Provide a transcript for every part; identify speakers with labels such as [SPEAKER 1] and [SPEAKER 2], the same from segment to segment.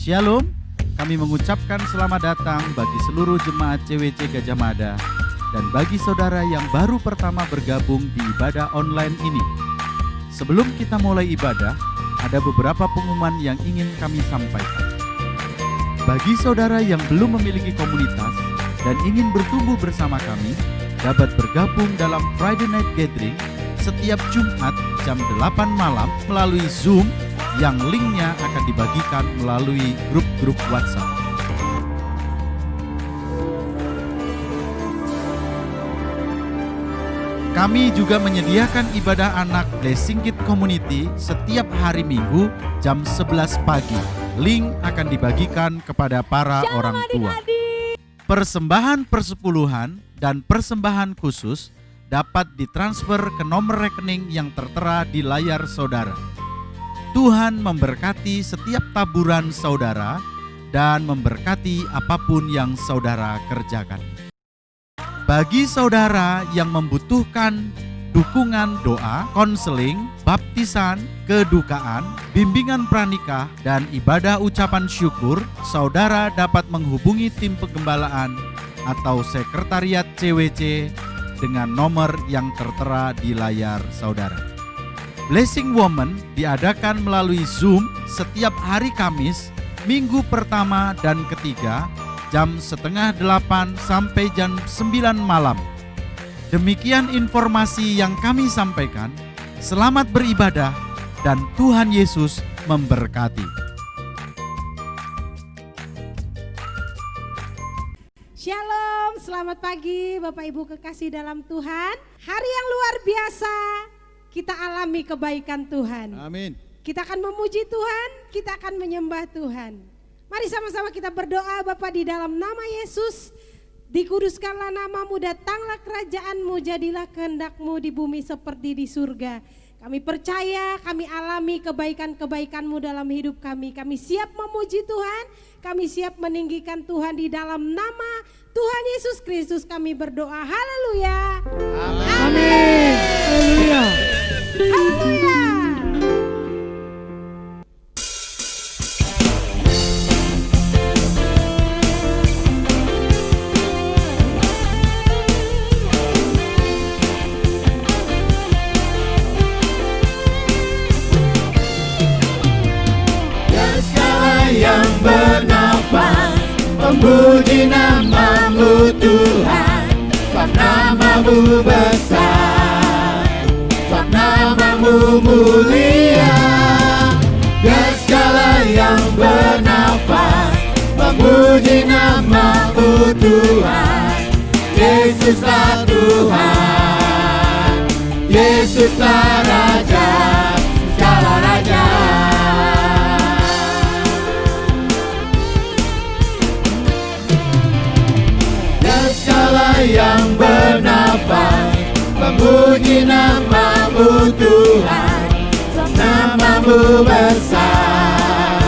[SPEAKER 1] Shalom, kami mengucapkan selamat datang bagi seluruh jemaat CWC Gajah Mada dan bagi saudara yang baru pertama bergabung di ibadah online ini. Sebelum kita mulai ibadah, ada beberapa pengumuman yang ingin kami sampaikan. Bagi saudara yang belum memiliki komunitas dan ingin bertumbuh bersama kami, dapat bergabung dalam Friday Night Gathering setiap Jumat jam 8 malam melalui Zoom yang linknya akan dibagikan melalui grup-grup WhatsApp. Kami juga menyediakan ibadah anak Blessing Kid Community setiap hari Minggu jam 11 pagi. Link akan dibagikan kepada para orang tua. Persembahan persepuluhan dan persembahan khusus dapat ditransfer ke nomor rekening yang tertera di layar saudara. Tuhan memberkati setiap taburan saudara dan memberkati apapun yang saudara kerjakan. Bagi saudara yang membutuhkan dukungan doa, konseling, baptisan, kedukaan, bimbingan pranikah, dan ibadah ucapan syukur, saudara dapat menghubungi tim penggembalaan atau sekretariat CWC dengan nomor yang tertera di layar saudara. Blessing Woman diadakan melalui Zoom setiap hari Kamis, minggu pertama dan ketiga, jam 7:30 sampai jam 9 malam. Demikian informasi yang kami sampaikan. Selamat beribadah dan Tuhan Yesus memberkati.
[SPEAKER 2] Shalom, selamat pagi Bapak Ibu kekasih dalam Tuhan. Hari yang luar biasa, kita alami kebaikan Tuhan.
[SPEAKER 1] Amin.
[SPEAKER 2] Kita akan memuji Tuhan, kita akan menyembah Tuhan. Mari sama-sama kita berdoa. Bapa, di dalam nama Yesus, dikuduskanlah namamu, datanglah kerajaanmu, jadilah kehendak-mu di bumi seperti di surga. Kami percaya, kami alami kebaikan-kebaikan-mu dalam hidup kami. Kami siap memuji Tuhan, kami siap meninggikan Tuhan. Di dalam nama Tuhan Yesus Kristus kami berdoa. Haleluya.
[SPEAKER 1] Amin.
[SPEAKER 2] Haleluya. Haleluya.
[SPEAKER 3] Yang bernafas memuji namamu Tuhan, sebab namamu besar, sebab namamu mulia. Dan segala yang bernafas memuji namamu Tuhan. Yesuslah Tuhan, Yesuslah Raja, segala raja. Yang bernafas memuji namamu Tuhan, namamu besar,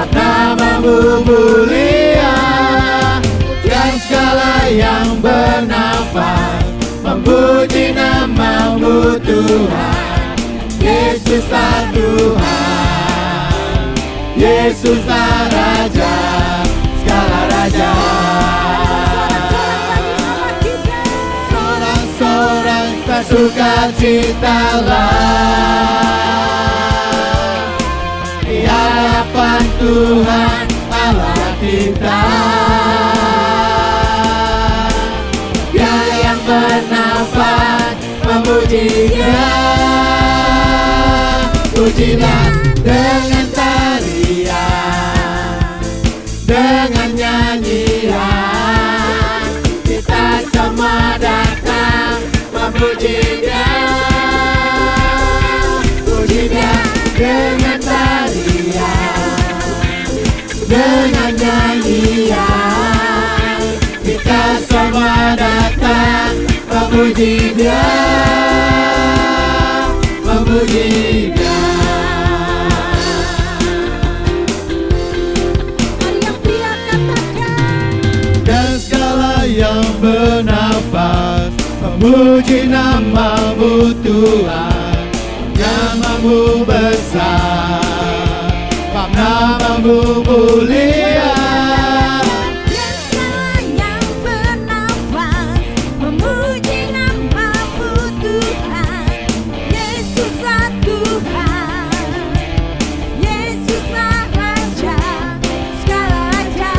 [SPEAKER 3] namamu mulia. Dan segala yang bernafas memuji namamu Tuhan. Yesuslah Tuhan, Yesuslah Raja, segala raja. Sukacitalah di hadapan Tuhan Allah kita. Dia yang bernafas memuji-Nya, pujilah dengan tarian, dengan nyanyian. Kita semua datang memuji-Nya, puji-Nya dengan tarian, dengan nyanyian. Kita semua datang memuji-Nya, memuji-Nya.
[SPEAKER 2] Mari yang pria katakan,
[SPEAKER 3] Dan segala yang bernafas memuji namamu Tuhan, namamu besar, namamu namamu mulia.
[SPEAKER 4] Yang bernafas memuji namamu Tuhan. Yesuslah Tuhan, Yesuslah Raja segala raja.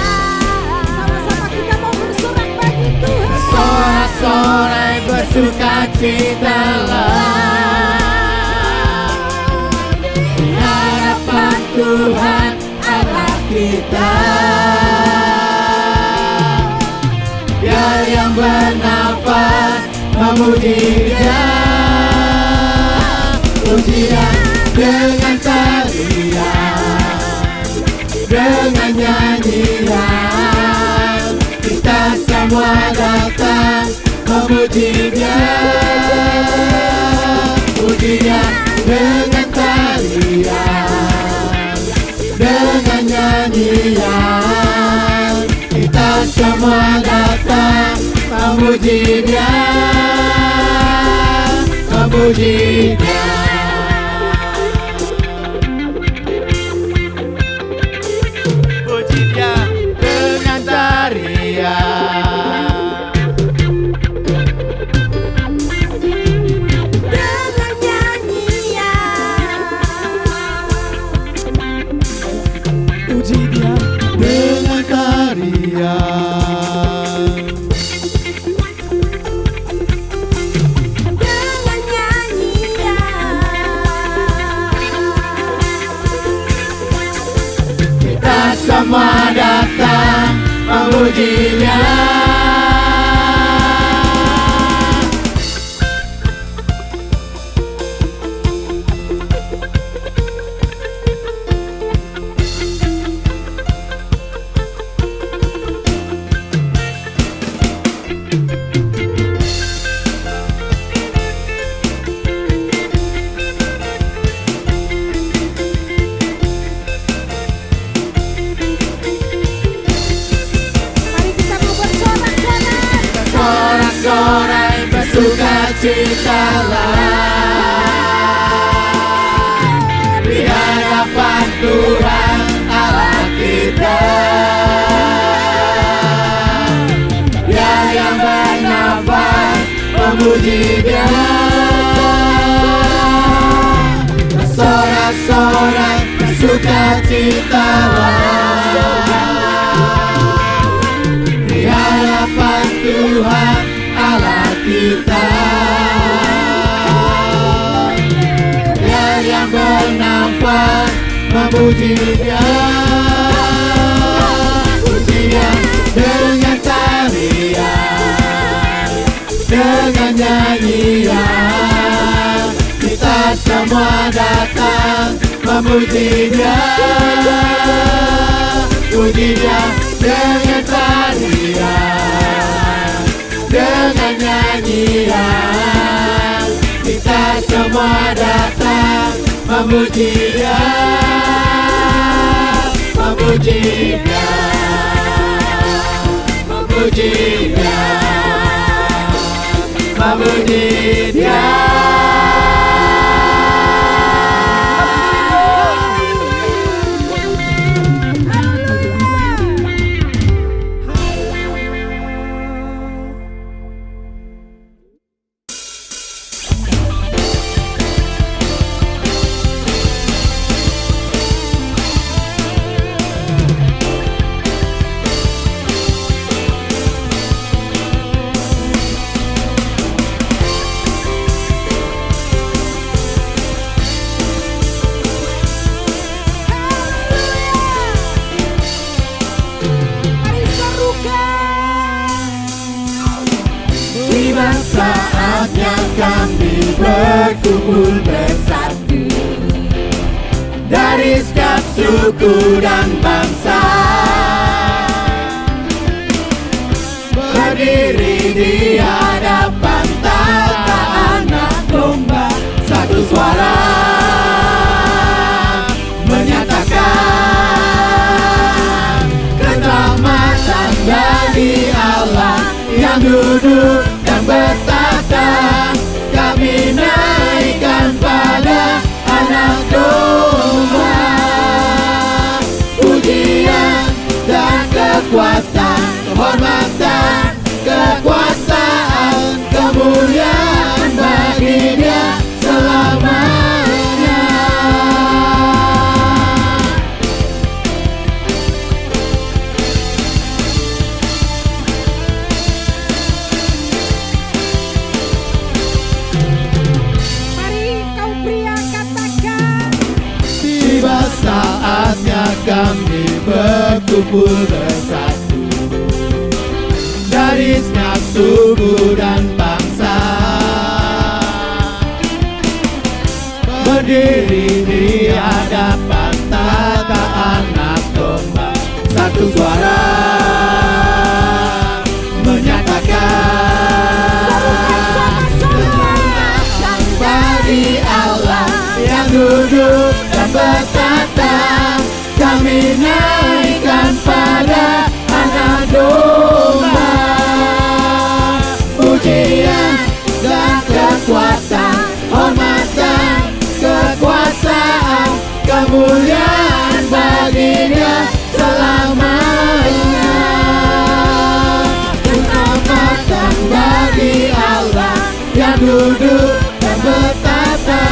[SPEAKER 2] Sama-sama kita mau bersorak bagi Tuhan.
[SPEAKER 3] Sorak-sorai bersukacitalah di hadapan Tuhan Allah kita. Biar yang bernafas memuji Dia, puji Dia dengan tarian, dengan nyanyian. Kita semua datang memuji Dia, puji Dia dengan tarian, dengan nyanyian. Kita semua datang memuji Dia, memuji Dia. Puji Dia dengan tarian,
[SPEAKER 4] Dengan nyanyian,
[SPEAKER 3] puji Dia dengan tarian.
[SPEAKER 4] dengan nyanyian.
[SPEAKER 3] Kita semua datang memuji Dia.
[SPEAKER 2] Mari kita mau bersorak-sorai.
[SPEAKER 3] Sorak-sorai bersukacitalah di hadapan Tuhan Allah kita. Biar yang bernafas memuji Dia. Sorak-sorai bersukacitalah di hadapan Tuhan Allah kita. Biar yang bernafas memuji Dia, puji Dia dengan tarian, dengan nyanyian. Kita semua datang memuji Dia, puji Dia dengan tarian, dengan nyanyian. Kita semua datang memuji Dia, memuji Dia, memuji Dia, memuji Dia.
[SPEAKER 2] Mari serukan.
[SPEAKER 3] Tiba saatnya kami berkumpul bersatu dari setiap suku dan bangsa, berdiri di hadapan tata anak domba, satu suara menyatakan keselamatan bagi Allah yang duduk dan bertata. Kami naikkan pada anak domba, puji kami berkumpul bersatu dari setiap suku dan bangsa, berdiri di hadapan tahta Anak Domba, satu suara menyatakan keselamatan bagi Allah yang duduk dan bertata. Kami naikkan pada Anak Domba pujian dan kekuatan, hormatan, kekuasaan, kemuliaan baginya selamanya. Keselamatan bagi Allah yang duduk dan bertata.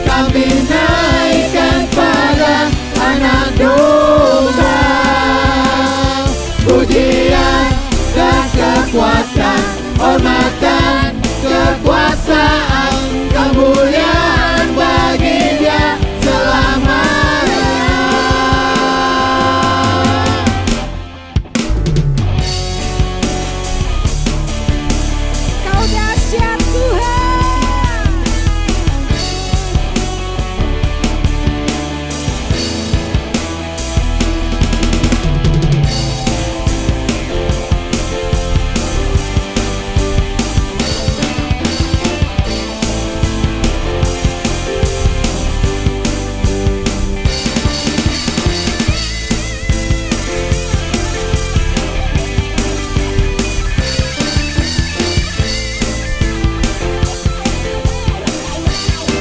[SPEAKER 3] Kami naikkan pada Anak Domba pujian dan kekuatan, hormatan, kekuasaan, kemuliaan baginya selamanya.
[SPEAKER 2] Kau dahsyat Tuhan.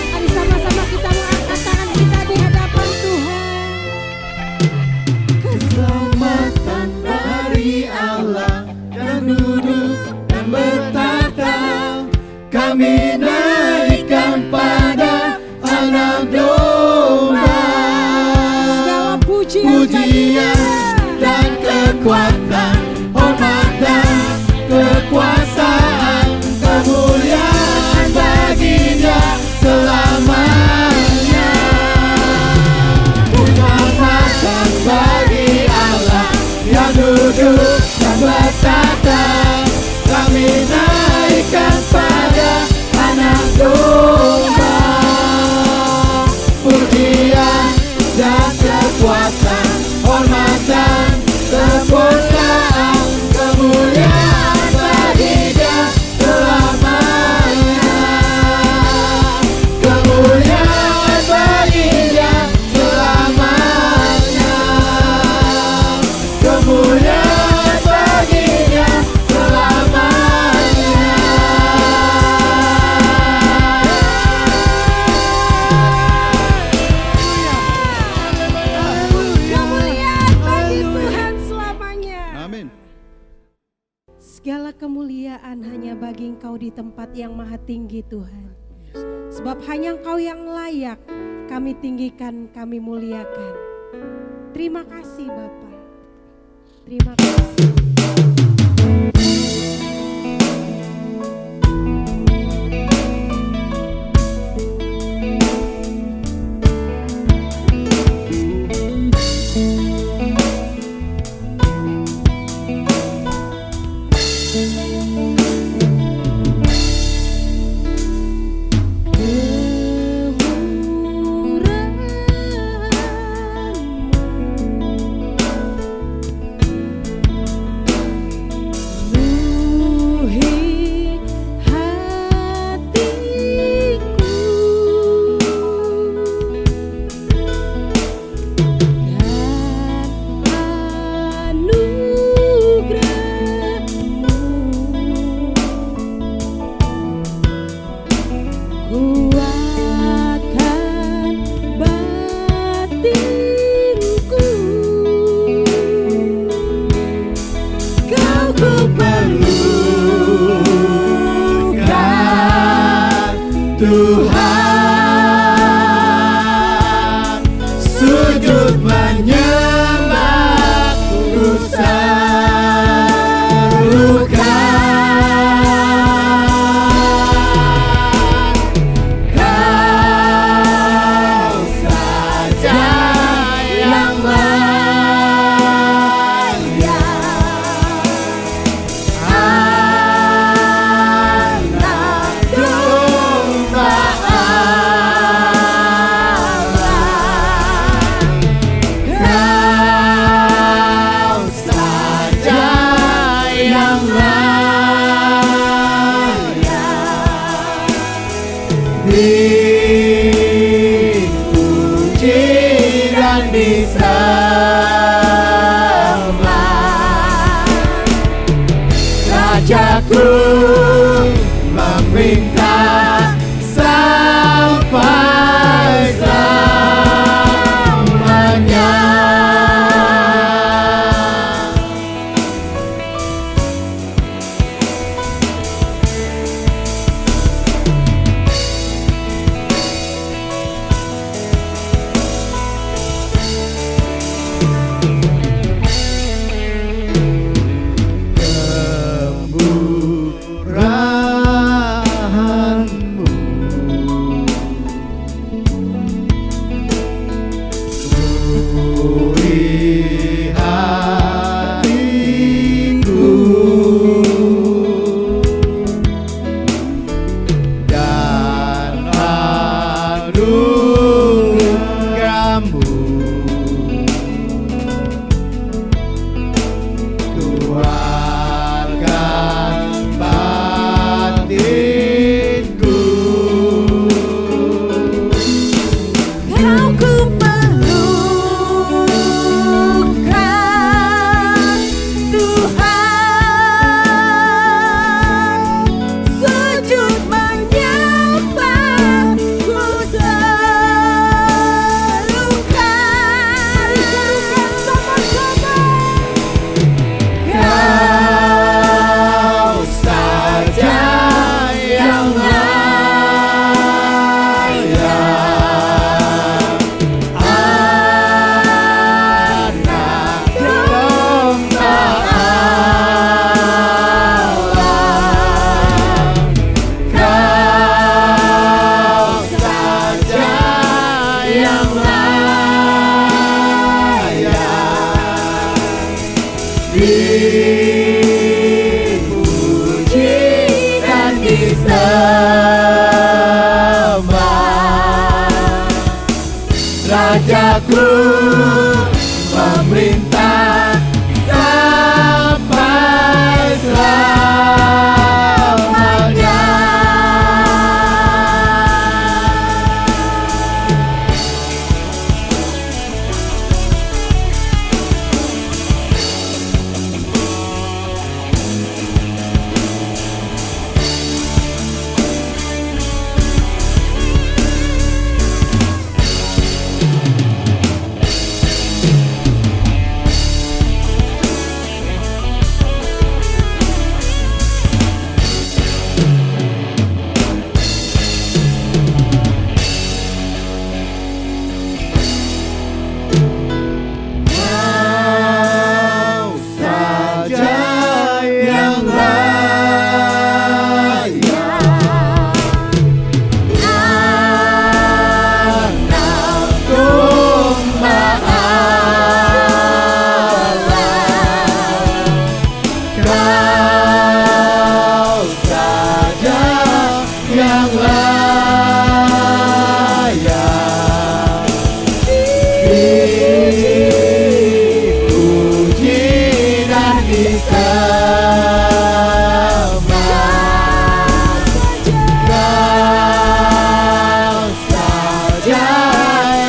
[SPEAKER 2] Mari sama-sama kita mengangkat tangan kita di hadapan Tuhan.
[SPEAKER 3] Keselamatan dari Allah yang duduk dan bertata. Kami naikkan pada Anak Domba
[SPEAKER 2] Segala pujian
[SPEAKER 3] pujian dan kekuatan, hormatan, kekuasaan, kemuliaan baginya selamanya. Keselamatan bagi Allah yang duduk dan bertata. Kami naikkan pada Anak Domba pujian dan kekuatan, hormatan, kekuasaan, kemuliaan baginya selamanya. Kemuliaan baginya selamanya. Kemuliaan baginya selamanya.
[SPEAKER 2] kemuliaan bagi Tuhan selamanya.
[SPEAKER 1] Amin.
[SPEAKER 2] Segala kemuliaan hanya bagi Engkau di tempat yang maha tinggi Tuhan. Sebab hanya Engkau yang layak kami tinggikan, kami muliakan. Terima kasih Bapa. Terima kasih.
[SPEAKER 3] Tuhan, sujud menyembah ku serukan. Kau saja yang dipuji dan disembah. Rajaku memerintah sampai selamanya. Kemurahan-Mu puri hatiku dan anugerah-Mu kuatkan batinku.
[SPEAKER 4] Kau ku perlukan Tuhan, sujud menyembah ku serukan. Sama-sama.
[SPEAKER 3] Kau saja yang layak, anak domba Allah. Kau saja yang layak, dipuji dan disembah. Rajaku memerintah sampai selamanya. Kau saja yang layak, anak domba Allah. Kau saja yang layak, dipuji dan disembah. Kau saja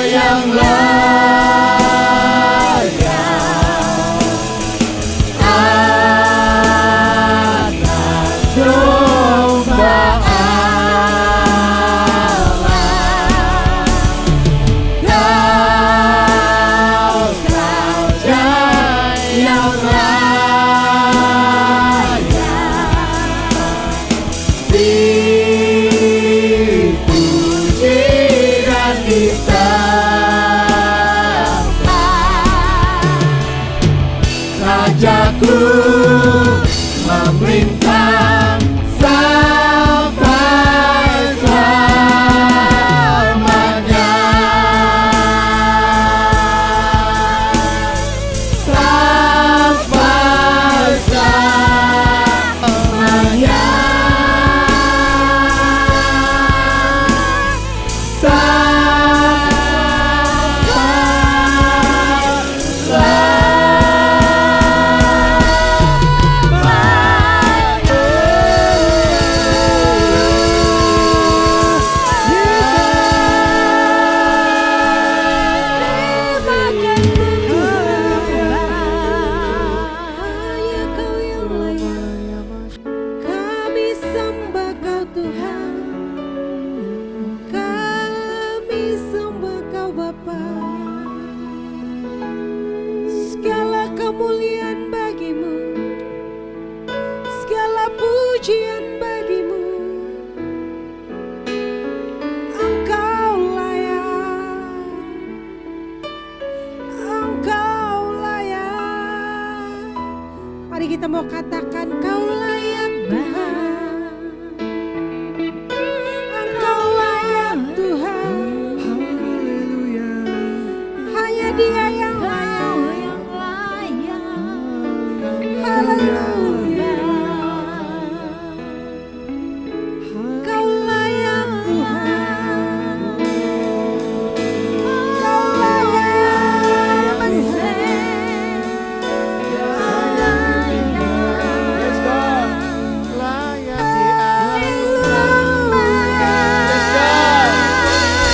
[SPEAKER 3] yang layak, anak domba Allah.
[SPEAKER 2] mau katakan kau layak Tuhan, Engkau layak Tuhan. Hanya Dia yang layak. Haleluya. Kau layak Tuhan, Kau layak Mesir.
[SPEAKER 3] Yes, God. Layak di atas. Yes, God.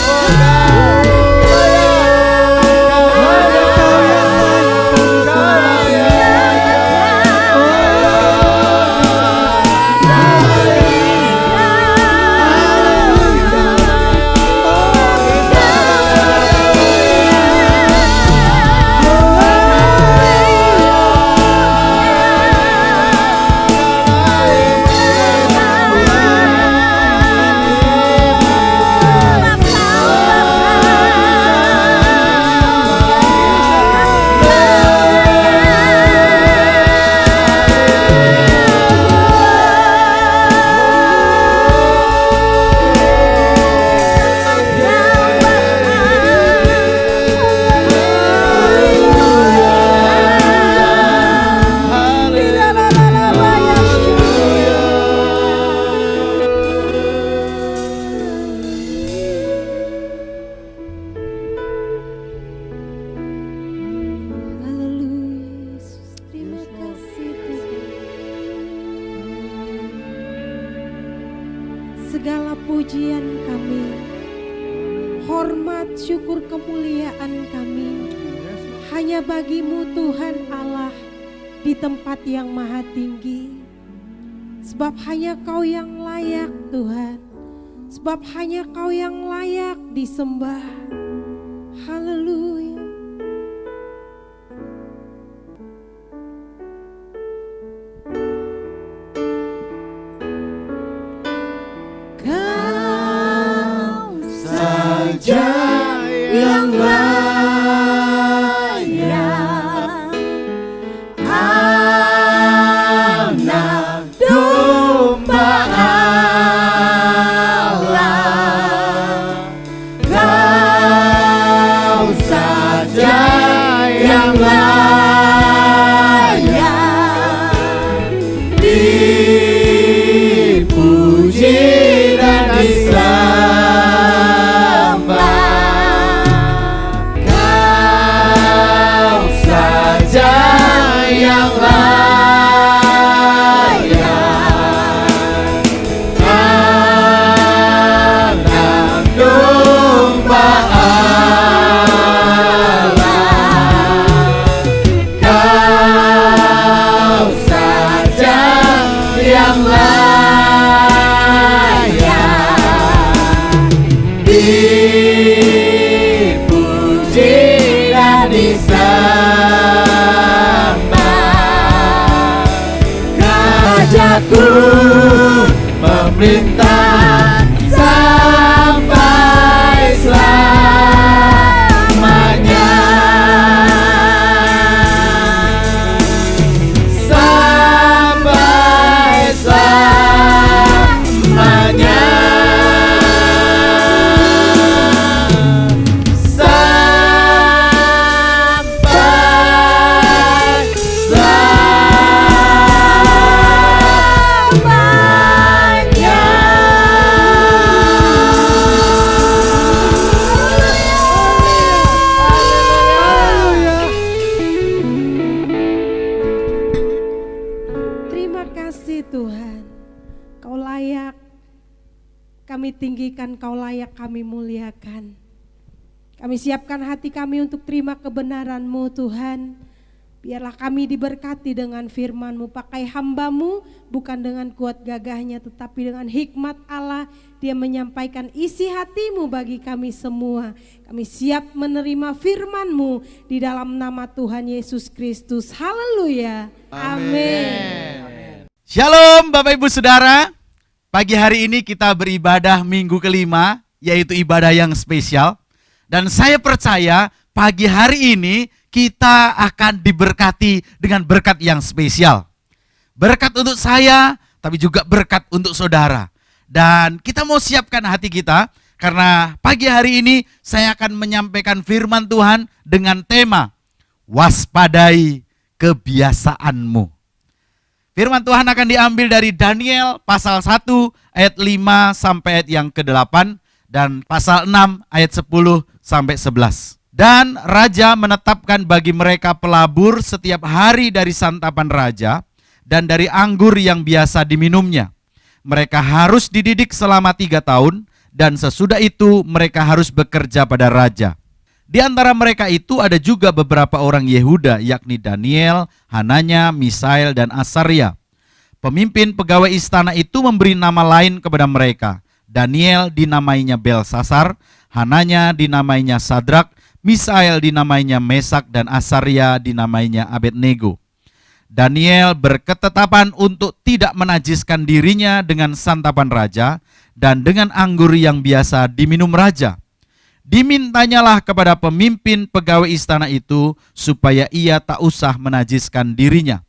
[SPEAKER 3] Oh, God.
[SPEAKER 2] Haleluya Yesus, terima kasih Tuhan. Segala pujian kami, hormat, syukur, kemuliaan kami hanya bagi-Mu Tuhan Allah di tempat yang maha tinggi. Sebab hanya Kau yang layak Tuhan, sebab hanya Kau yang layak disembah. Haleluya. Kau
[SPEAKER 3] Saja yang layak, Anak domba Allah. Kau saja yang layak dipuji dan disembah. Kau saja yang layak, Anak domba Allah. Kau saja yang layak dipuji dan disembah. Rajaku memerintah sampai selamanya. Sampai selamanya. Sampai selamanya.
[SPEAKER 2] Terima kasih Tuhan, Kau layak kami tinggikan, Kau layak kami muliakan. Kami siapkan hati kami untuk terima kebenaran-Mu Tuhan. Biarlah kami diberkati dengan firman-Mu. Pakai hamba-Mu bukan dengan kuat gagahnya, tetapi dengan hikmat Allah. Dia menyampaikan isi hati-Mu bagi kami semua. Kami siap menerima firman-Mu di dalam nama Tuhan Yesus Kristus. Haleluya. Amin.
[SPEAKER 1] Shalom Bapak Ibu Saudara. Pagi hari ini kita beribadah minggu kelima, yaitu ibadah yang spesial. Dan saya percaya pagi hari ini kita akan diberkati dengan berkat yang spesial. Berkat untuk saya, tapi juga berkat untuk saudara. Dan kita mau siapkan hati kita, karena pagi hari ini saya akan menyampaikan firman Tuhan dengan tema waspadai kebiasaanmu. Firman Tuhan akan diambil dari Daniel pasal 1 ayat 5 sampai ayat yang ke-8 dan pasal 6 ayat 10 sampai 11. Dan raja menetapkan bagi mereka pelabur setiap hari dari santapan raja dan dari anggur yang biasa diminumnya. Mereka harus dididik selama 3 tahun dan sesudah itu mereka harus bekerja pada raja. Di antara mereka itu ada juga beberapa orang Yehuda, yakni Daniel, Hananya, Misael, dan Asaria. Pemimpin pegawai istana itu memberi nama lain kepada mereka. Daniel dinamainya Belsasar, Hananya dinamainya Sadrak, Misael dinamainya Mesak, dan Asaria dinamainya Abednego. Daniel berketetapan untuk tidak menajiskan dirinya dengan santapan raja dan dengan anggur yang biasa diminum raja. Dimintanyalah kepada pemimpin pegawai istana itu supaya ia tak usah menajiskan dirinya.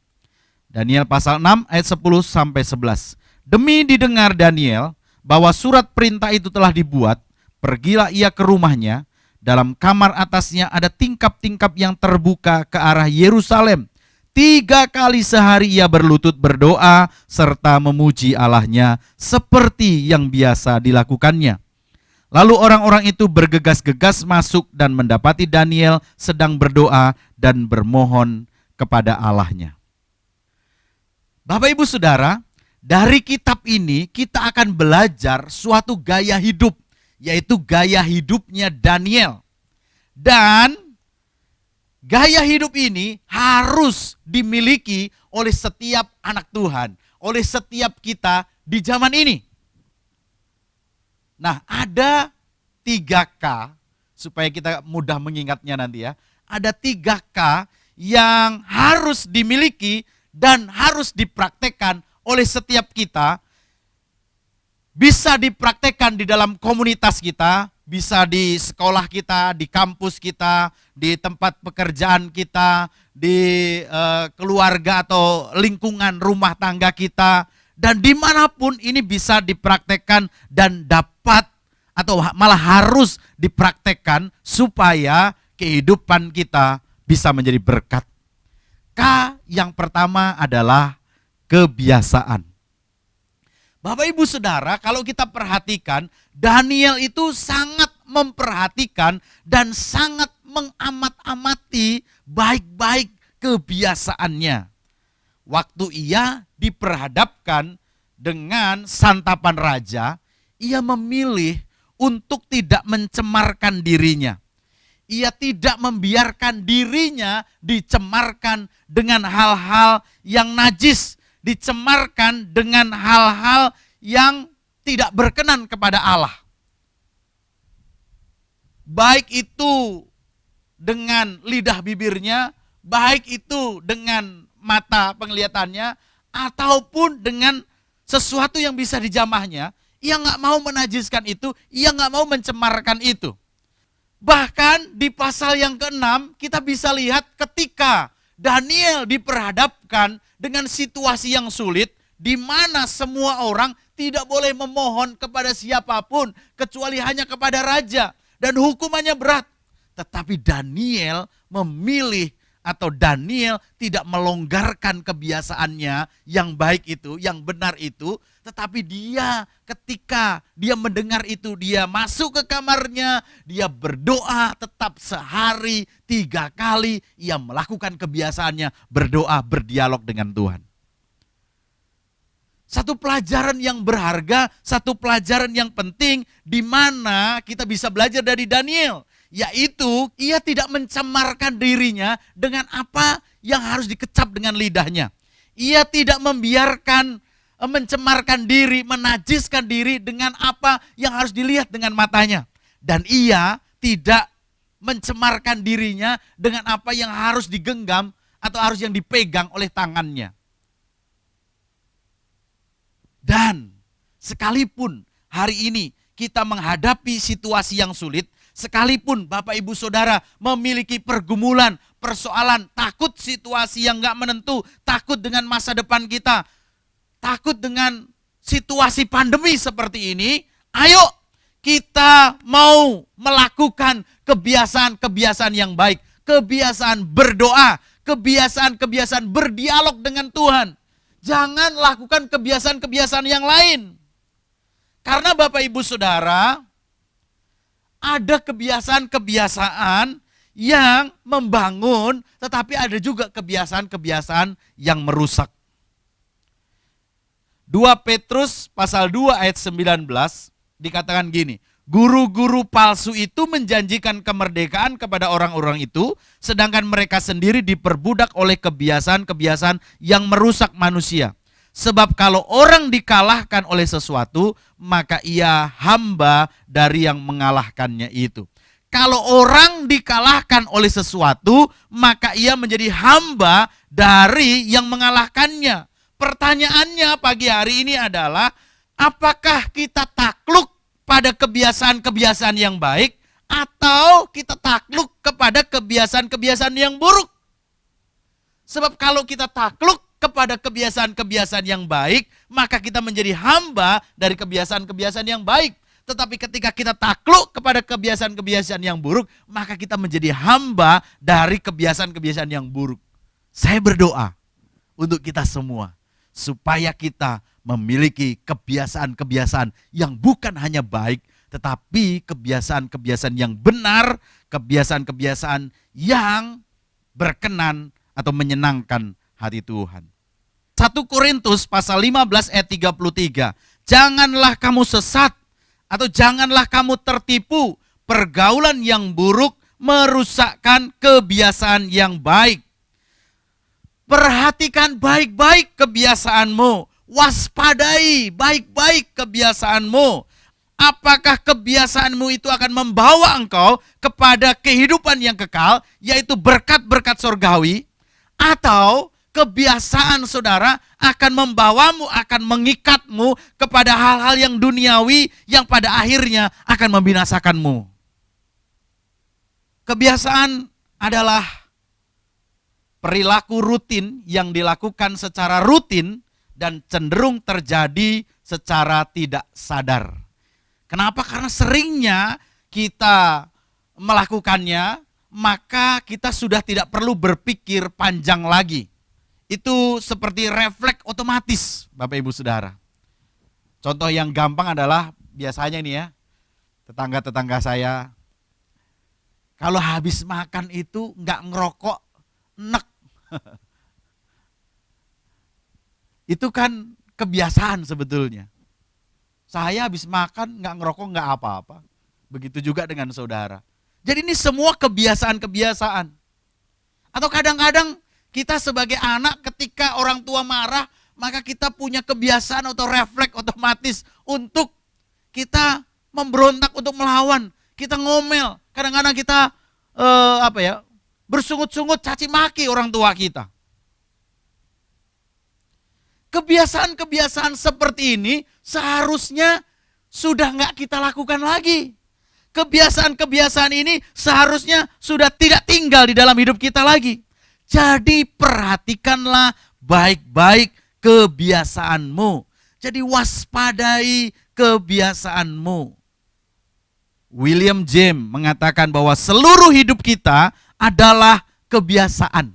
[SPEAKER 1] Daniel pasal 6 ayat 10 sampai 11. Demi didengar Daniel bahwa surat perintah itu telah dibuat, pergilah ia ke rumahnya. Dalam kamar atasnya ada tingkap-tingkap yang terbuka ke arah Yerusalem. 3 kali sehari ia berlutut berdoa serta memuji Allahnya seperti yang biasa dilakukannya. Lalu orang-orang itu bergegas-gegas masuk dan mendapati Daniel sedang berdoa dan bermohon kepada Allahnya. Bapak Ibu Saudara, dari kitab ini kita akan belajar suatu gaya hidup, yaitu gaya hidupnya Daniel. Dan gaya hidup ini harus dimiliki oleh setiap anak Tuhan, oleh setiap kita di zaman ini. Nah, ada 3K, supaya kita mudah mengingatnya nanti ya. Ada 3K yang harus dimiliki dan harus dipraktekkan oleh setiap kita. Bisa dipraktekkan di dalam komunitas kita, bisa di sekolah kita, di kampus kita, di tempat pekerjaan kita, di keluarga atau lingkungan rumah tangga kita, dan dimanapun ini bisa dipraktekkan dan dapat atau malah harus dipraktekkan supaya kehidupan kita bisa menjadi berkat. K yang pertama adalah kebiasaan. Bapak Ibu Saudara, kalau kita perhatikan, Daniel itu sangat memperhatikan dan sangat mengamat-amati baik-baik kebiasaannya. Waktu ia diperhadapkan dengan santapan raja, ia memilih untuk tidak mencemarkan dirinya. Ia tidak membiarkan dirinya dicemarkan dengan hal-hal yang najis, dicemarkan dengan hal-hal yang tidak berkenan kepada Allah. Baik itu dengan lidah bibirnya, baik itu dengan mata penglihatannya, ataupun dengan sesuatu yang bisa dijamahnya, ia nggak mau menajiskan itu, ia nggak mau mencemarkan itu. Bahkan di pasal yang ke-6 kita bisa lihat ketika Daniel diperhadapkan dengan situasi yang sulit, di mana semua orang tidak boleh memohon kepada siapapun kecuali hanya kepada raja, dan hukumannya berat. Tetapi Daniel memilih atau Daniel tidak melonggarkan kebiasaannya yang baik itu, yang benar itu, tetapi dia ketika dia mendengar itu, dia masuk ke kamarnya, dia berdoa tetap sehari 3 kali, ia melakukan kebiasaannya berdoa, berdialog dengan Tuhan. Satu pelajaran yang berharga, satu pelajaran yang penting di mana kita bisa belajar dari Daniel, yaitu ia tidak mencemarkan dirinya dengan apa yang harus dikecap dengan lidahnya. Ia tidak membiarkan mencemarkan diri, menajiskan diri dengan apa yang harus dilihat dengan matanya. Dan ia tidak mencemarkan dirinya dengan apa yang harus digenggam atau harus yang dipegang oleh tangannya. Dan sekalipun hari ini kita menghadapi situasi yang sulit, Sekalipun Bapak Ibu Saudara memiliki pergumulan, persoalan, takut situasi yang gak menentu, takut dengan masa depan kita, takut dengan situasi pandemi seperti ini, ayo kita mau melakukan kebiasaan-kebiasaan yang baik, kebiasaan berdoa, kebiasaan-kebiasaan berdialog dengan Tuhan. Jangan lakukan kebiasaan-kebiasaan yang lain. Karena Bapak Ibu Saudara, ada kebiasaan-kebiasaan yang membangun, tetapi ada juga kebiasaan-kebiasaan yang merusak. 2 Petrus pasal 2 ayat 19 dikatakan gini, guru-guru palsu itu menjanjikan kemerdekaan kepada orang-orang itu, sedangkan mereka sendiri diperbudak oleh kebiasaan-kebiasaan yang merusak manusia. Sebab kalau orang dikalahkan oleh sesuatu, maka ia hamba dari yang mengalahkannya itu. Kalau orang dikalahkan oleh sesuatu, maka ia menjadi hamba dari yang mengalahkannya. Pertanyaannya pagi hari ini adalah, apakah kita takluk pada kebiasaan-kebiasaan yang baik, atau kita takluk kepada kebiasaan-kebiasaan yang buruk? Sebab kalau kita takluk kepada kebiasaan-kebiasaan yang baik, maka kita menjadi hamba dari kebiasaan-kebiasaan yang baik. Tetapi ketika kita takluk kepada kebiasaan-kebiasaan yang buruk, maka kita menjadi hamba dari kebiasaan-kebiasaan yang buruk. Saya berdoa untuk kita semua, supaya kita memiliki kebiasaan-kebiasaan yang bukan hanya baik, tetapi kebiasaan-kebiasaan yang benar, kebiasaan-kebiasaan yang berkenan atau menyenangkan hati Tuhan. 1 Korintus pasal 15 ayat 33. Janganlah kamu sesat atau janganlah kamu tertipu. Pergaulan yang buruk merusakkan kebiasaan yang baik. Perhatikan baik-baik kebiasaanmu. Waspadai baik-baik kebiasaanmu. Apakah kebiasaanmu itu akan membawa engkau kepada kehidupan yang kekal, yaitu berkat-berkat surgawi, atau kebiasaan saudara akan membawamu, akan mengikatmu kepada hal-hal yang duniawi yang pada akhirnya akan membinasakanmu. Kebiasaan adalah perilaku rutin yang dilakukan secara rutin dan cenderung terjadi secara tidak sadar. Kenapa? Karena seringnya kita melakukannya, maka kita sudah tidak perlu berpikir panjang lagi. Itu seperti refleks otomatis, Bapak Ibu Saudara. Contoh yang gampang adalah biasanya nih ya, tetangga-tetangga saya, kalau habis makan itu nggak ngerokok, enek. Itu kan kebiasaan sebetulnya. Saya habis makan nggak ngerokok nggak apa-apa. Begitu juga dengan saudara. Jadi ini semua kebiasaan-kebiasaan. Atau kadang-kadang kita sebagai anak ketika orang tua marah, maka kita punya kebiasaan atau refleks otomatis untuk kita memberontak, untuk melawan. Kita ngomel, kadang-kadang kita bersungut-sungut caci maki orang tua kita. Kebiasaan-kebiasaan seperti ini seharusnya sudah nggak kita lakukan lagi. Kebiasaan-kebiasaan ini seharusnya sudah tidak tinggal di dalam hidup kita lagi. Jadi perhatikanlah baik-baik kebiasaanmu. Jadi waspadai kebiasaanmu. William James mengatakan bahwa seluruh hidup kita adalah kebiasaan.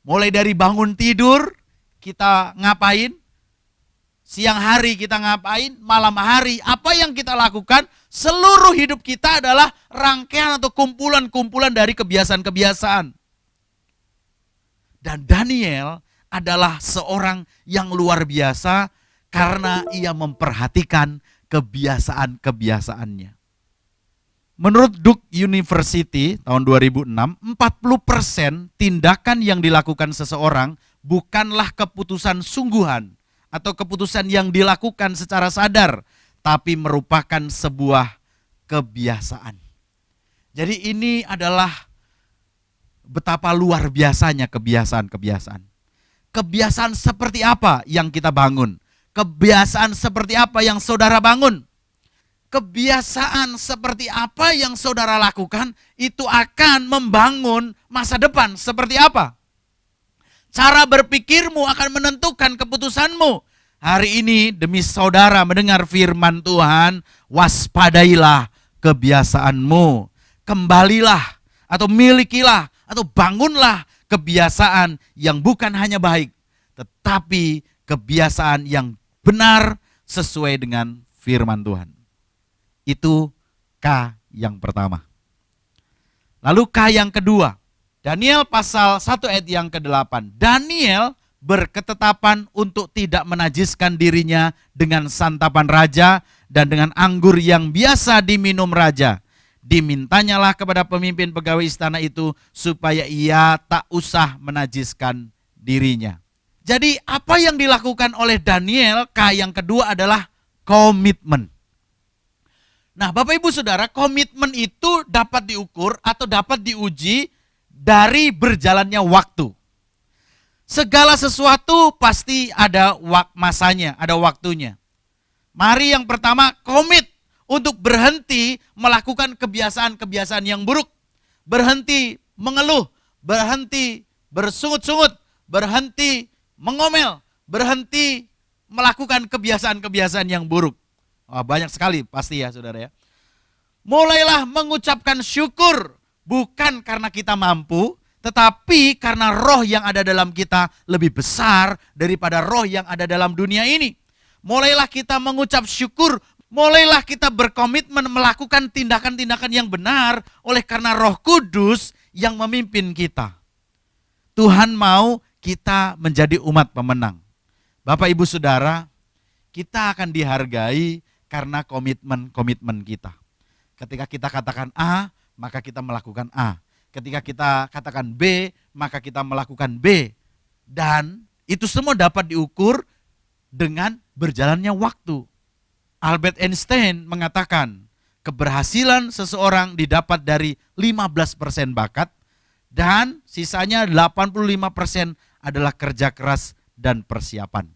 [SPEAKER 1] Mulai dari bangun tidur, kita ngapain? Siang hari kita ngapain? Malam hari apa yang kita lakukan? Seluruh hidup kita adalah rangkaian atau kumpulan-kumpulan dari kebiasaan-kebiasaan. Dan Daniel adalah seorang yang luar biasa karena ia memperhatikan kebiasaan-kebiasaannya. Menurut Duke University tahun 2006, 40% tindakan yang dilakukan seseorang bukanlah keputusan sungguhan atau keputusan yang dilakukan secara sadar, tapi merupakan sebuah kebiasaan. Jadi ini adalah betapa luar biasanya kebiasaan-kebiasaan. Kebiasaan seperti apa yang kita bangun? Kebiasaan seperti apa yang saudara bangun? kebiasaan seperti apa yang saudara lakukan itu akan membangun masa depan seperti apa. Cara berpikirmu akan menentukan keputusanmu. Hari ini demi saudara mendengar firman Tuhan, waspadailah kebiasaanmu. Kembalilah atau milikilah atau bangunlah kebiasaan yang bukan hanya baik, tetapi kebiasaan yang benar sesuai dengan firman Tuhan. Itu K yang pertama. Lalu K yang kedua, Daniel pasal 1 ayat yang ke-8. Daniel berketetapan untuk tidak menajiskan dirinya dengan santapan raja dan dengan anggur yang biasa diminum raja. Dimintanyalah kepada pemimpin pegawai istana itu supaya ia tak usah menajiskan dirinya. Jadi apa yang dilakukan oleh Daniel, K yang kedua adalah komitmen. Nah, Bapak Ibu Saudara, komitmen itu dapat diukur atau dapat diuji dari berjalannya waktu. Segala sesuatu pasti ada masanya, ada waktunya. Mari yang pertama komit untuk berhenti melakukan kebiasaan-kebiasaan yang buruk. Berhenti mengeluh, berhenti bersungut-sungut, berhenti mengomel, berhenti melakukan kebiasaan-kebiasaan yang buruk. Banyak sekali pasti ya saudara ya. Mulailah mengucapkan syukur, bukan karena kita mampu, tetapi karena roh yang ada dalam kita lebih besar daripada roh yang ada dalam dunia ini. Mulailah kita mengucap syukur, mulailah kita berkomitmen melakukan tindakan-tindakan yang benar oleh karena Roh Kudus yang memimpin kita. Tuhan mau kita menjadi umat pemenang. Bapak Ibu Saudara, kita akan dihargai karena komitmen kita. Ketika kita katakan A, maka kita melakukan A. Ketika kita katakan B, maka kita melakukan B. Dan itu semua dapat diukur dengan berjalannya waktu. Albert Einstein mengatakan, keberhasilan seseorang didapat dari 15% bakat dan sisanya 85% adalah kerja keras dan persiapan.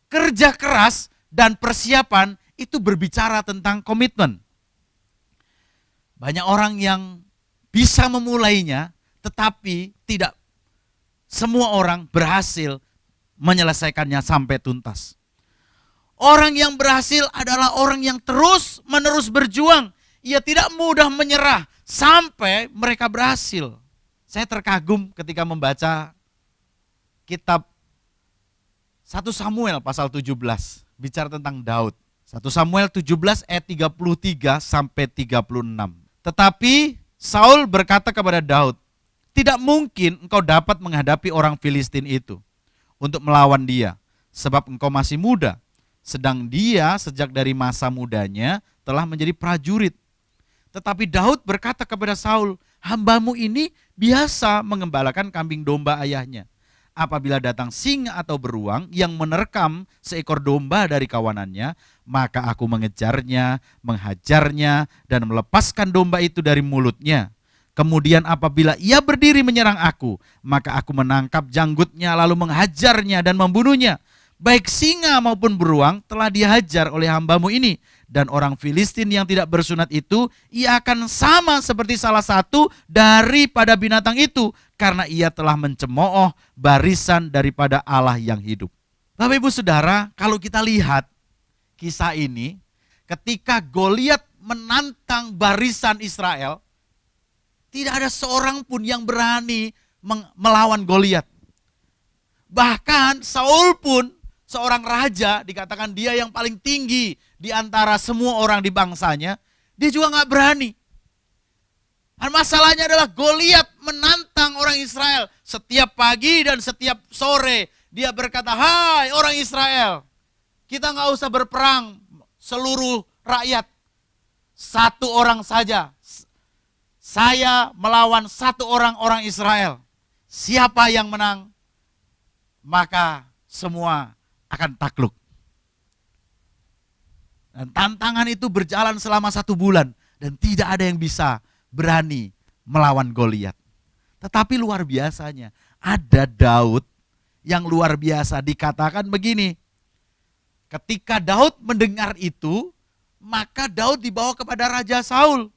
[SPEAKER 1] Kerja keras dan persiapan itu berbicara tentang komitmen. Banyak orang yang bisa memulainya, tetapi tidak semua orang berhasil menyelesaikannya sampai tuntas. Orang yang berhasil adalah orang yang terus-menerus berjuang. Ia tidak mudah menyerah sampai mereka berhasil. Saya terkagum ketika membaca kitab 1 Samuel pasal 17, bicara tentang Daud. 1 Samuel 17 ayat 33 sampai 36. Tetapi Saul berkata kepada Daud, tidak mungkin engkau dapat menghadapi orang Filistin itu untuk melawan dia, sebab engkau masih muda. Sedang dia sejak dari masa mudanya telah menjadi prajurit. Tetapi Daud berkata kepada Saul, hambamu ini biasa mengembalakan kambing domba ayahnya. Apabila datang singa atau beruang yang menerkam seekor domba dari kawanannya, maka aku mengejarnya, menghajarnya, dan melepaskan domba itu dari mulutnya. Kemudian apabila ia berdiri menyerang aku, maka aku menangkap janggutnya lalu menghajarnya dan membunuhnya. Baik singa maupun beruang telah dihajar oleh hambamu ini. Dan orang Filistin yang tidak bersunat itu, ia akan sama seperti salah satu daripada binatang itu. Karena ia telah mencemooh barisan daripada Allah yang hidup. Bapak Ibu Saudara, kalau kita lihat kisah ini, ketika Goliat menantang barisan Israel, tidak ada seorang pun yang berani melawan Goliat. Bahkan Saul pun, seorang raja, dikatakan dia yang paling tinggi di antara semua orang di bangsanya, dia juga gak berani. Dan masalahnya adalah Goliat menantang orang Israel. Setiap pagi dan setiap sore dia berkata, hai orang Israel, kita gak usah berperang seluruh rakyat. Satu orang saja. Saya melawan satu orang Israel. Siapa yang menang, maka semua akan takluk. Dan tantangan itu berjalan selama 1 bulan. Dan tidak ada yang bisa berani melawan Goliat. Tetapi luar biasanya, ada Daud yang luar biasa. Dikatakan begini, ketika Daud mendengar itu, maka Daud dibawa kepada Raja Saul.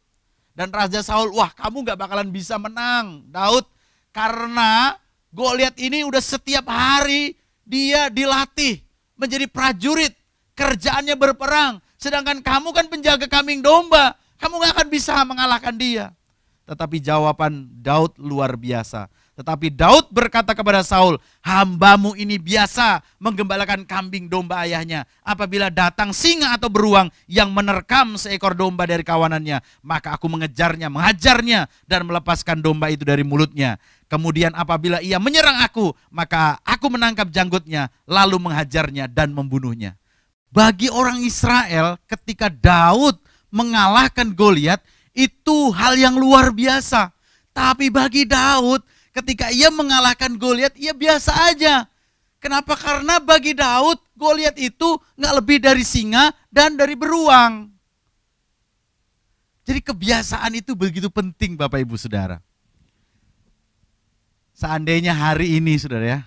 [SPEAKER 1] Dan Raja Saul, wah kamu gak bakalan bisa menang Daud, karena Goliat ini udah setiap hari dia dilatih menjadi prajurit, kerjaannya berperang. Sedangkan kamu kan penjaga kambing domba, kamu gak akan bisa mengalahkan dia. Tetapi jawaban Daud luar biasa. Tetapi Daud berkata kepada Saul, hambamu ini biasa menggembalakan kambing domba ayahnya. Apabila datang singa atau beruang yang menerkam seekor domba dari kawanannya, maka aku mengejarnya, menghajarnya, dan melepaskan domba itu dari mulutnya. Kemudian apabila ia menyerang aku, maka aku menangkap janggutnya, lalu menghajarnya dan membunuhnya. Bagi orang Israel, ketika Daud mengalahkan Goliat, itu hal yang luar biasa. Tapi bagi Daud, ketika ia mengalahkan Goliat, ia biasa aja. Kenapa? Karena bagi Daud, Goliat itu gak lebih dari singa dan dari beruang. Jadi kebiasaan itu begitu penting Bapak Ibu Saudara. Seandainya hari ini saudara ya,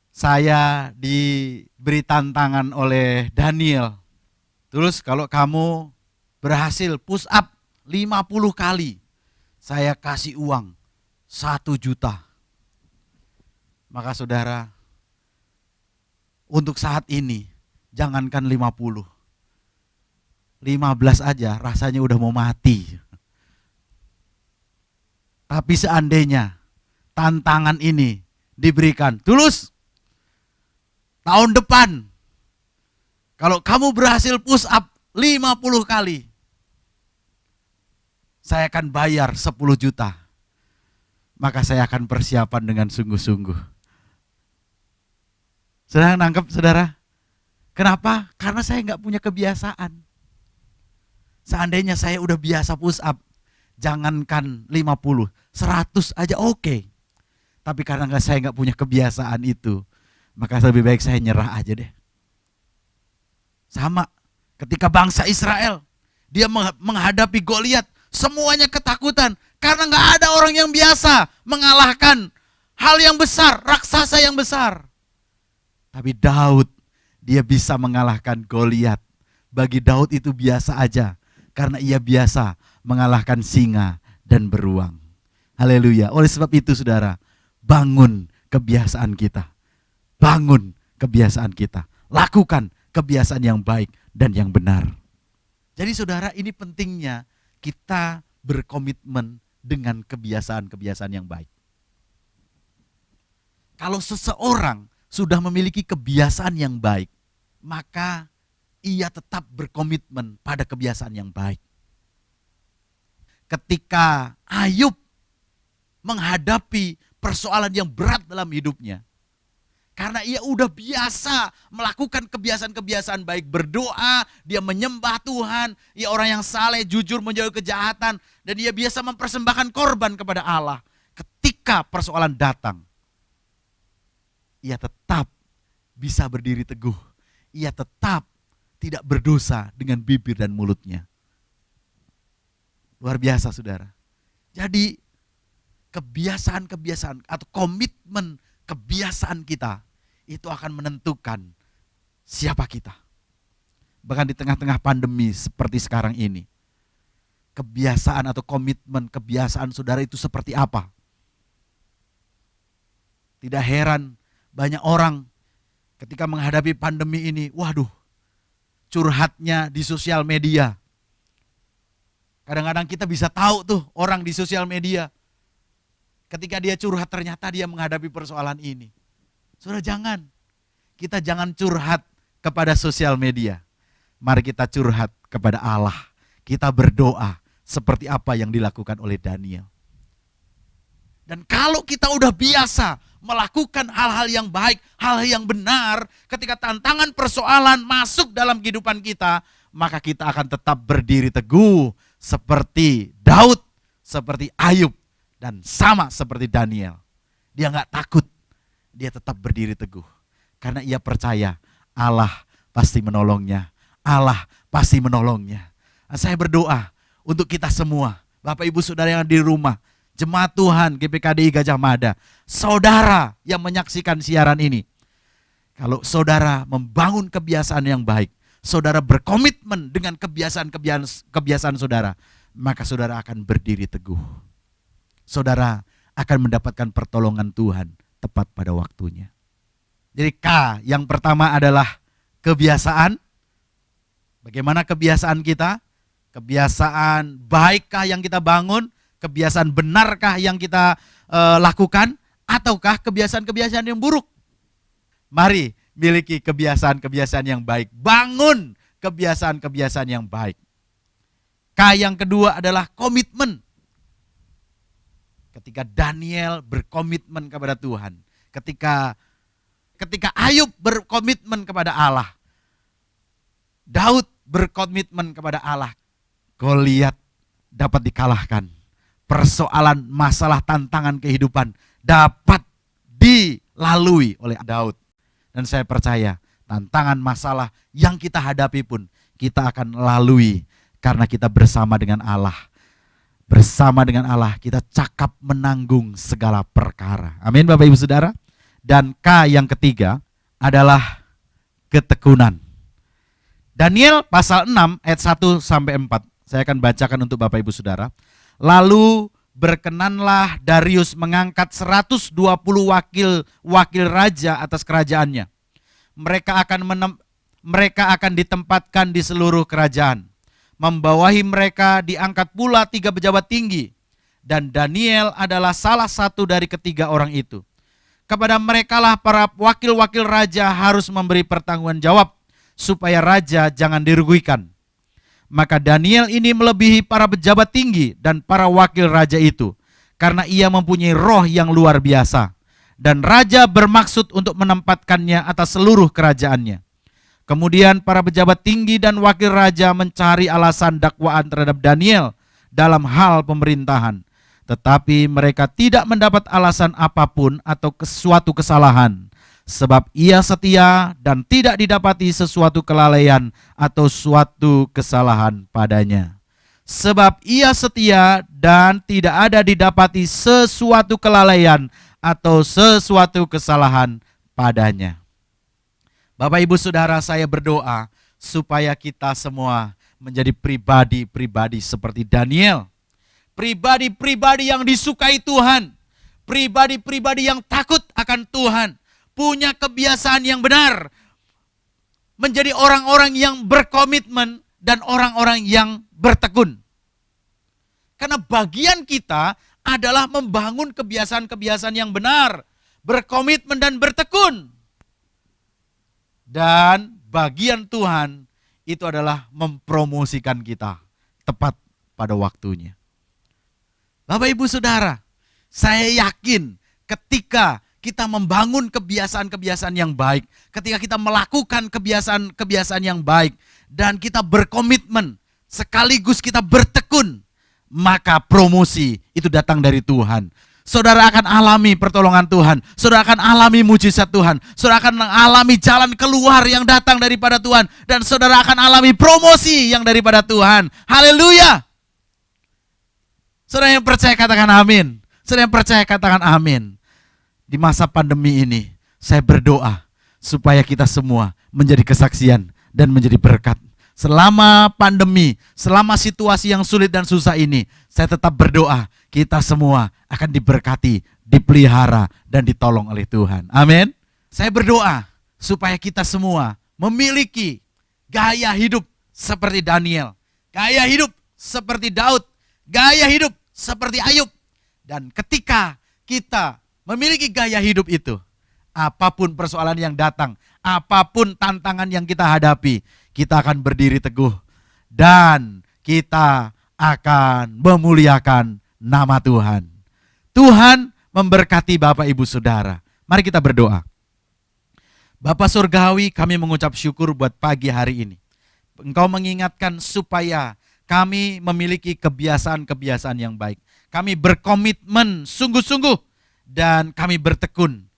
[SPEAKER 1] saya diberi tantangan oleh Daniel. Terus kalau kamu berhasil push up 50 kali, saya kasih uang 1 juta. Maka saudara, untuk saat ini jangankan 50, 15 aja rasanya udah mau mati. Tapi seandainya tantangan ini diberikan, Tulus, tahun depan kalau kamu berhasil push up 50 kali, saya akan bayar 10 juta. Maka saya akan persiapan dengan sungguh-sungguh. Saudara nangkep saudara? Kenapa? Karena saya nggak punya kebiasaan. Seandainya saya udah biasa push up, jangankan 50, 100 aja oke. Tapi karena saya nggak punya kebiasaan itu, maka lebih baik saya nyerah aja deh. Sama ketika bangsa Israel, dia menghadapi Goliat, semuanya ketakutan. Karena nggak ada orang yang biasa mengalahkan hal yang besar, raksasa yang besar. Tapi Daud, dia bisa mengalahkan Goliat. Bagi Daud itu biasa aja, karena ia biasa mengalahkan singa dan beruang. Haleluya. Oleh sebab itu saudara, bangun kebiasaan kita. Bangun kebiasaan kita. Lakukan kebiasaan yang baik dan yang benar. Jadi saudara, ini pentingnya kita berkomitmen dengan kebiasaan-kebiasaan yang baik. Kalau seseorang sudah memiliki kebiasaan yang baik, maka ia tetap berkomitmen pada kebiasaan yang baik. Ketika Ayub menghadapi persoalan yang berat dalam hidupnya, karena ia udah biasa melakukan kebiasaan-kebiasaan baik, berdoa, dia menyembah Tuhan, ia orang yang saleh, jujur, menjauhi kejahatan, dan dia biasa mempersembahkan korban kepada Allah. Ketika persoalan datang, ia tetap bisa berdiri teguh. Ia tetap tidak berdosa dengan bibir dan mulutnya. Luar biasa saudara. Jadi kebiasaan-kebiasaan atau komitmen kebiasaan kita itu akan menentukan siapa kita. Bahkan di tengah-tengah pandemi seperti sekarang ini, kebiasaan atau komitmen kebiasaan saudara itu seperti apa? Tidak heran banyak orang ketika menghadapi pandemi ini, waduh, curhatnya di sosial media. Kadang-kadang kita bisa tahu tuh orang di sosial media, ketika dia curhat ternyata dia menghadapi persoalan ini. Saudara kita jangan curhat kepada sosial media. Mari kita curhat kepada Allah. Kita berdoa seperti apa yang dilakukan oleh Daniel. Dan kalau kita udah biasa melakukan hal-hal yang baik, hal-hal yang benar, ketika tantangan persoalan masuk dalam kehidupan kita, maka kita akan tetap berdiri teguh seperti Daud, seperti Ayub, dan sama seperti Daniel. Dia gak takut, dia tetap berdiri teguh. Karena ia percaya Allah pasti menolongnya. Allah pasti menolongnya. Saya berdoa untuk kita semua, Bapak Ibu Saudara yang di rumah, Jemaat Tuhan GPKDI Gajah Mada, saudara yang menyaksikan siaran ini. Kalau saudara membangun kebiasaan yang baik, saudara berkomitmen dengan kebiasaan saudara, maka saudara akan berdiri teguh. Saudara akan mendapatkan pertolongan Tuhan tepat pada waktunya. Jadi K yang pertama adalah kebiasaan. Bagaimana kebiasaan kita? Kebiasaan baikkah yang kita bangun? Kebiasaan benarkah yang kita lakukan? Ataukah kebiasaan-kebiasaan yang buruk? Mari miliki kebiasaan-kebiasaan yang baik. Bangun kebiasaan-kebiasaan yang baik. K yang kedua adalah komitmen. Ketika Daniel berkomitmen kepada Tuhan. Ketika Ayub berkomitmen kepada Allah. Daud berkomitmen kepada Allah. Goliat dapat dikalahkan. Persoalan, masalah, tantangan kehidupan dapat dilalui oleh Daud. Dan saya percaya tantangan masalah yang kita hadapi pun kita akan lalui karena kita bersama dengan Allah. Bersama dengan Allah kita cakap menanggung segala perkara. Amin Bapak Ibu Saudara. Dan K yang ketiga adalah ketekunan. Daniel pasal 6 ayat 1 sampai 4. Saya akan bacakan untuk Bapak Ibu Saudara. Lalu berkenanlah Darius mengangkat 120 wakil raja atas kerajaannya. Mereka akan ditempatkan di seluruh kerajaan. Membawahi mereka diangkat pula 3 pejabat tinggi. Dan Daniel adalah salah satu dari ketiga orang itu. Kepada merekalah para wakil-wakil raja harus memberi pertanggungan jawab, supaya raja jangan dirugikan. Maka Daniel ini melebihi para pejabat tinggi dan para wakil raja itu, karena ia mempunyai roh yang luar biasa. Dan raja bermaksud untuk menempatkannya atas seluruh kerajaannya. Kemudian para pejabat tinggi dan wakil raja mencari alasan dakwaan terhadap Daniel dalam hal pemerintahan. Tetapi mereka tidak mendapat alasan apapun atau suatu kesalahan. Sebab ia setia dan tidak didapati sesuatu kelalaian atau suatu kesalahan padanya. Sebab ia setia dan tidak ada didapati sesuatu kelalaian atau sesuatu kesalahan padanya. Bapak Ibu Saudara, saya berdoa supaya kita semua menjadi pribadi-pribadi seperti Daniel. Pribadi-pribadi yang disukai Tuhan. Pribadi-pribadi yang takut akan Tuhan. Punya kebiasaan yang benar. Menjadi orang-orang yang berkomitmen dan orang-orang yang bertekun. Karena bagian kita adalah membangun kebiasaan-kebiasaan yang benar. Berkomitmen dan bertekun. Dan bagian Tuhan itu adalah mempromosikan kita tepat pada waktunya. Bapak Ibu Saudara, saya yakin ketika kita membangun kebiasaan-kebiasaan yang baik, ketika kita melakukan kebiasaan-kebiasaan yang baik, dan kita berkomitmen, sekaligus kita bertekun, maka promosi itu datang dari Tuhan. Saudara akan alami pertolongan Tuhan, saudara akan alami mujizat Tuhan, saudara akan alami jalan keluar yang datang daripada Tuhan, dan saudara akan alami promosi yang daripada Tuhan. Haleluya! Saudara yang percaya katakan amin. Saudara yang percaya katakan amin. Di masa pandemi ini, saya berdoa supaya kita semua menjadi kesaksian dan menjadi berkat. Selama pandemi, selama situasi yang sulit dan susah ini, saya tetap berdoa kita semua akan diberkati, dipelihara, dan ditolong oleh Tuhan. Amin. Saya berdoa supaya kita semua memiliki gaya hidup seperti Daniel, gaya hidup seperti Daud, gaya hidup seperti Ayub. Dan ketika kita memiliki gaya hidup itu, apapun persoalan yang datang, apapun tantangan yang kita hadapi, kita akan berdiri teguh dan kita akan memuliakan nama Tuhan. Tuhan memberkati Bapak Ibu Saudara. Mari kita berdoa. Bapa Surgawi, kami mengucap syukur buat pagi hari ini. Engkau mengingatkan supaya kami memiliki kebiasaan-kebiasaan yang baik. Kami berkomitmen sungguh-sungguh dan kami bertekun.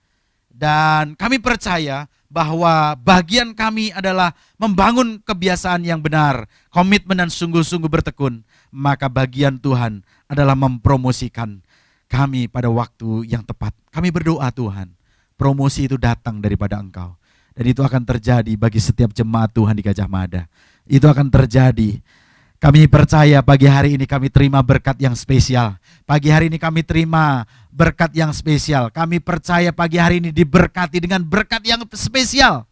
[SPEAKER 1] Dan kami percaya bahwa bagian kami adalah membangun kebiasaan yang benar, komitmen dan sungguh-sungguh bertekun. Maka bagian Tuhan adalah mempromosikan kami pada waktu yang tepat. Kami berdoa Tuhan, promosi itu datang daripada Engkau. Dan itu akan terjadi bagi setiap jemaat Tuhan di Gajah Mada. Itu akan terjadi. Kami percaya pagi hari ini kami terima berkat yang spesial. Pagi hari ini kami terima berkat yang spesial. Kami percaya pagi hari ini diberkati dengan berkat yang spesial.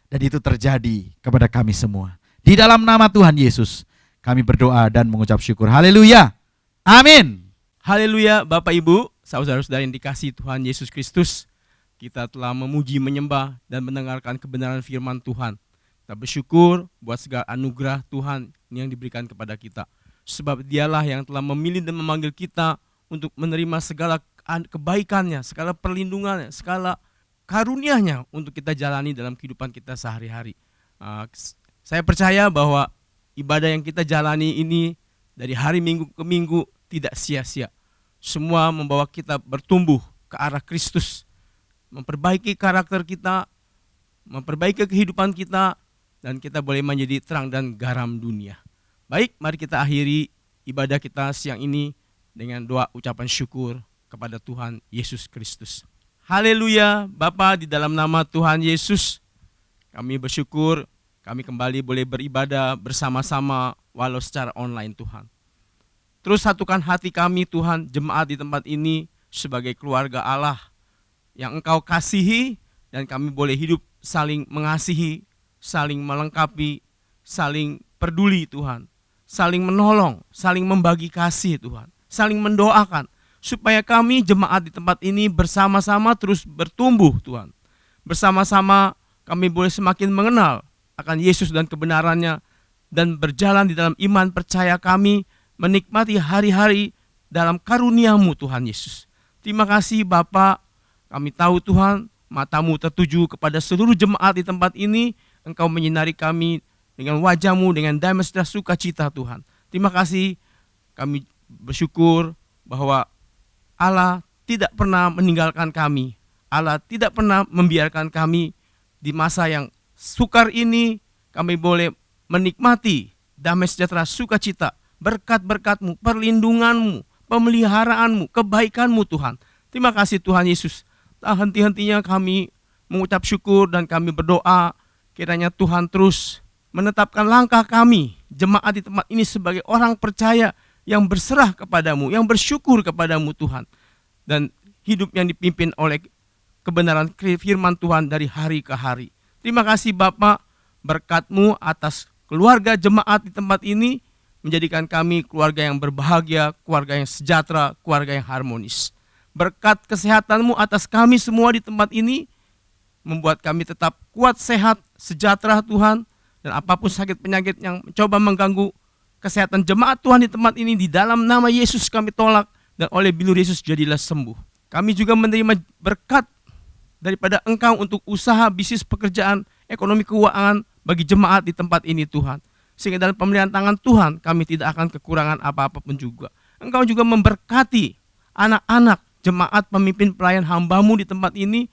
[SPEAKER 1] Dan itu terjadi kepada kami semua. Di dalam nama Tuhan Yesus, kami berdoa dan mengucap syukur. Haleluya. Amin.
[SPEAKER 5] Haleluya, Bapak Ibu, saudara-saudara yang dikasihi Tuhan Yesus Kristus. Kita telah memuji, menyembah, dan mendengarkan kebenaran firman Tuhan. Kita bersyukur buat segala anugerah Tuhan yang diberikan kepada kita. Sebab dialah yang telah memilih dan memanggil kita untuk menerima segala kebaikannya, segala perlindungannya, segala karunia-Nya untuk kita jalani dalam kehidupan kita sehari-hari. Saya percaya bahwa ibadah yang kita jalani ini dari hari minggu ke minggu tidak sia-sia. Semua membawa kita bertumbuh ke arah Kristus, memperbaiki karakter kita, memperbaiki kehidupan kita, dan kita boleh menjadi terang dan garam dunia. Baik, mari kita akhiri ibadah kita siang ini dengan doa ucapan syukur kepada Tuhan Yesus Kristus. Haleluya, Bapa, di dalam nama Tuhan Yesus, kami bersyukur kami kembali boleh beribadah bersama-sama walau secara online Tuhan. Terus satukan hati kami Tuhan, jemaat di tempat ini sebagai keluarga Allah yang Engkau kasihi, dan kami boleh hidup saling mengasihi, saling melengkapi, saling peduli Tuhan, saling menolong, saling membagi kasih Tuhan, saling mendoakan, supaya kami jemaat di tempat ini bersama-sama terus bertumbuh Tuhan. Bersama-sama kami boleh semakin mengenal akan Yesus dan kebenarannya, dan berjalan di dalam iman percaya kami, menikmati hari-hari dalam karunia-Mu Tuhan Yesus. Terima kasih Bapa, kami tahu Tuhan, mata-Mu tertuju kepada seluruh jemaat di tempat ini. Engkau menyinari kami dengan wajah-Mu, dengan damai sejahtera sukacita Tuhan. Terima kasih, kami bersyukur bahwa Allah tidak pernah meninggalkan kami. Allah tidak pernah membiarkan kami di masa yang sukar ini. Kami boleh menikmati damai sejahtera sukacita, berkat-berkat-Mu, perlindungan-Mu, pemeliharaanmu, kebaikan-Mu Tuhan. Terima kasih Tuhan Yesus. Tak henti-hentinya kami mengucap syukur dan kami berdoa kiranya Tuhan terus menetapkan langkah kami, jemaat di tempat ini sebagai orang percaya yang berserah kepadamu, yang bersyukur kepadamu Tuhan. Dan hidup yang dipimpin oleh kebenaran firman Tuhan dari hari ke hari. Terima kasih Bapak, berkat-Mu atas keluarga jemaat di tempat ini, menjadikan kami keluarga yang berbahagia, keluarga yang sejahtera, keluarga yang harmonis. Berkat kesehatan-Mu atas kami semua di tempat ini, membuat kami tetap kuat, sehat, sejahtera Tuhan. Dan apapun sakit penyakit yang mencoba mengganggu kesehatan jemaat Tuhan di tempat ini, di dalam nama Yesus kami tolak, dan oleh bilur Yesus jadilah sembuh. Kami juga menerima berkat daripada Engkau untuk usaha, bisnis, pekerjaan, ekonomi, keuangan bagi jemaat di tempat ini Tuhan. Sehingga dalam pemeliharaan tangan Tuhan kami tidak akan kekurangan apa-apa pun juga. Engkau juga memberkati anak-anak jemaat pemimpin pelayan hamba-Mu di tempat ini.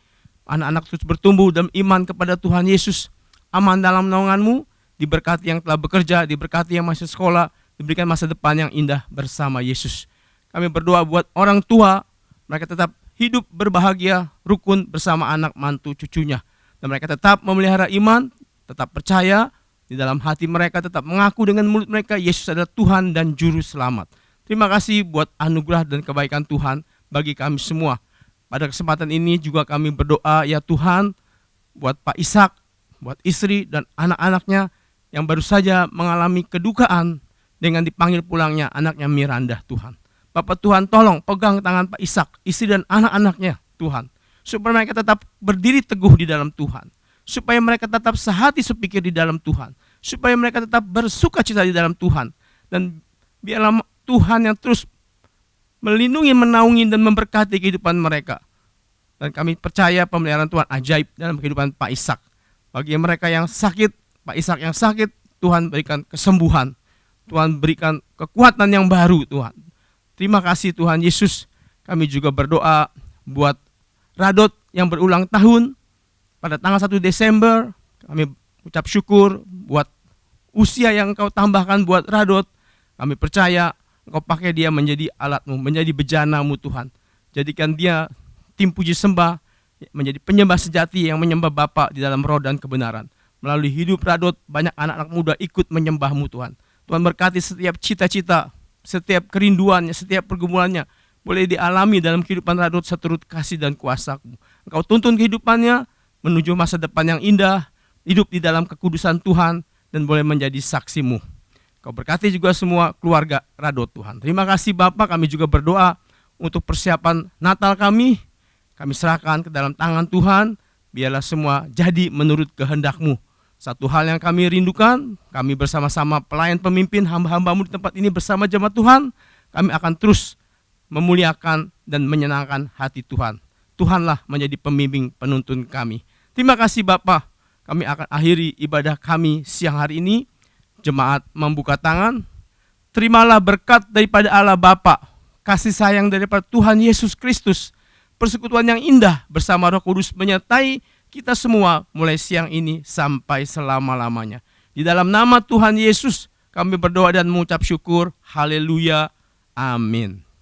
[SPEAKER 5] Anak-anak terus bertumbuh dalam iman kepada Tuhan Yesus. Aman dalam naungan-Mu, diberkati yang telah bekerja, diberkati yang masih sekolah, diberikan masa depan yang indah bersama Yesus. Kami berdoa buat orang tua, mereka tetap hidup berbahagia, rukun bersama anak, mantu, cucunya. Dan mereka tetap memelihara iman, tetap percaya, di dalam hati mereka tetap mengaku dengan mulut mereka, Yesus adalah Tuhan dan Juru Selamat. Terima kasih buat anugerah dan kebaikan Tuhan bagi kami semua. Pada kesempatan ini juga kami berdoa, ya Tuhan, buat Pak Ishak, buat istri dan anak-anaknya yang baru saja mengalami kedukaan dengan dipanggil pulangnya anaknya Miranda Tuhan. Bapak Tuhan tolong pegang tangan Pak Ishak, istri dan anak-anaknya Tuhan. Supaya mereka tetap berdiri teguh di dalam Tuhan. Supaya mereka tetap sehati sepikir di dalam Tuhan. Supaya mereka tetap bersuka cita di dalam Tuhan. Dan biarlah Tuhan yang terus melindungi, menaungi, dan memberkati kehidupan mereka. Dan kami percaya pemeliharaan Tuhan ajaib dalam kehidupan Pak Ishak. Bagi mereka yang sakit, Pak Ishak yang sakit, Tuhan berikan kesembuhan. Tuhan berikan kekuatan yang baru Tuhan. Terima kasih Tuhan Yesus. Kami juga berdoa buat Radot yang berulang tahun pada tanggal 1 Desember. Kami ucap syukur buat usia yang Engkau tambahkan buat Radot. Kami percaya Engkau pakai dia menjadi alat-Mu, menjadi bejana-Mu Tuhan. Jadikan dia tim puji sembah menjadi penyembah sejati yang menyembah Bapa di dalam roh dan kebenaran. Melalui hidup Radot, banyak anak-anak muda ikut menyembah-Mu Tuhan. Tuhan berkati setiap cita-cita, setiap kerinduannya, setiap pergumulannya boleh dialami dalam kehidupan Radot seturut kasih dan kuasa-Mu. Engkau tuntun kehidupannya menuju masa depan yang indah, hidup di dalam kekudusan Tuhan, dan boleh menjadi saksi-Mu. Kau berkati juga semua keluarga Radot Tuhan. Terima kasih Bapa, kami juga berdoa untuk persiapan Natal kami. Kami serahkan ke dalam tangan Tuhan, biarlah semua jadi menurut kehendak-Mu. Satu hal yang kami rindukan, kami bersama-sama pelayan pemimpin hamba-hamba-Mu di tempat ini bersama jemaat Tuhan, kami akan terus memuliakan dan menyenangkan hati Tuhan. Tuhanlah menjadi pembimbing penuntun kami. Terima kasih Bapa. Kami akan akhiri ibadah kami siang hari ini. Jemaat membuka tangan. Terimalah berkat daripada Allah Bapa, kasih sayang daripada Tuhan Yesus Kristus, persekutuan yang indah bersama Roh Kudus menyertai kita semua mulai siang ini sampai selama-lamanya. Di dalam nama Tuhan Yesus kami berdoa dan mengucap syukur. Haleluya. Amin.